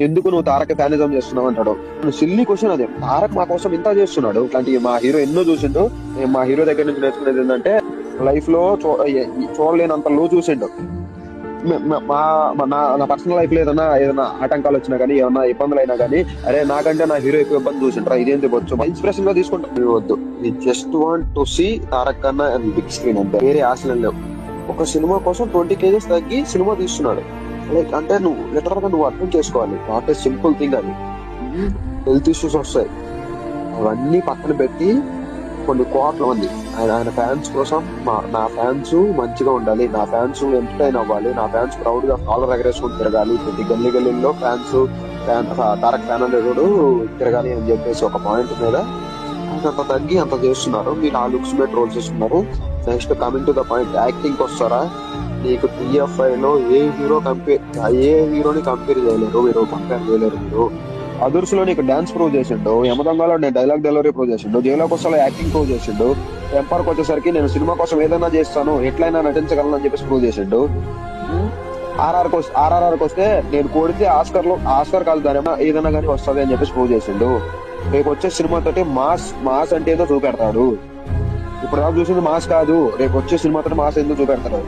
ఎందుకు నువ్వు తారక్ ఫ్యానిజం చేస్తున్నావు అంటాడు. సిల్లీ క్వశ్చన్ అదే. తారక్ మా కోసం ఇంత చేస్తున్నాడు, ఇట్లాంటి మా హీరో ఎన్నో చూసిండు. మా హీరో దగ్గర నుంచి నేర్చుకునేది ఏంటంటే లైఫ్ లో చూడలేనంత లో చూసిండు. నా పర్సనల్ లైఫ్ లో ఏదైనా ఆటంకాలు వచ్చినా కానీ, ఏమన్నా ఇబ్బందులు అయినా కానీ, అరే నాకంటే నా హీరో ఎక్కువ ఇబ్బంది చూసింటారా, ఇదేంటి వచ్చు ఇన్స్పిరేషన్ గా తీసుకుంటాం. వద్దు, just want to see Tarak కన్నా బిగ్ స్క్రీన్ అంతే, వేరే ఆశలు లేవు. ఒక సినిమా కోసం 20 kgs తగ్గి సినిమా తీస్తున్నాడు. లైక్ అంటే నువ్వు లిటరల్ గా నువ్వు అర్థం చేసుకోవాలి, నాట్ ఏ సింపుల్ థింగ్ అది. హెల్త్ ఇష్యూస్ వస్తాయి, అవన్నీ పక్కన పెట్టి కొన్ని కోట్ల మంది ఆయన ఫ్యాన్స్ కోసం, నా ఫ్యాన్స్ మంచిగా ఉండాలి, నా ఫ్యాన్స్ ఎంటర్టైన్ అవ్వాలి, నా ఫ్యాన్స్ ప్రౌడ్ గా కాలర్ ఎగరేసుకుని తిరగాలి, ప్రతి గల్లీ గల్లీలో తారక్ ఫ్యాన్ అనేవాడు తిరగాలి అని చెప్పేసి ఒక పాయింట్ మీద అంత తగ్గి అంత చేస్తున్నారు. మీరు ఆ లుక్స్ మీద ట్రోల్ చేస్తున్నారు. Next coming to the point, acting వస్తారా? నీకు TFI లో ఏ హీరోని కంపేర్ చేయలేరు మీరు, కంపేర్ చేయలేరు మీరు. అదుర్స్ లో నీకు డాన్స్ ప్రూవ్ చేసిండు, యమదొంగలో నేను డైలాగ్ డెలివరీ ప్రూవ్ చేసిండు, జైలోకి వస్తే యాక్టింగ్ ప్రూవ్ చేసిండు, టెంపర్కి వచ్చేసరికి నేను సినిమా కోసం ఏదైనా చేస్తాను, ఎట్లయినా నటించగలను అని చెప్పేసి ప్రూవ్ చేసిండు. RRRకి వస్తే నేను కోడితే ఆస్కర్ కాదు దాని ఏదైనా కానీ వస్తుంది అని చెప్పేసి ప్రూవ్ చేసిండు. రేపు వచ్చే సినిమా తోటి మాస్ అంటే ఏదో చూపెడతాడు. ఇప్పుడు చూసింది మాస్ కాదు, రేపు వచ్చే సినిమా తోటి మాస్ ఎందుకు చూపెడతాడు.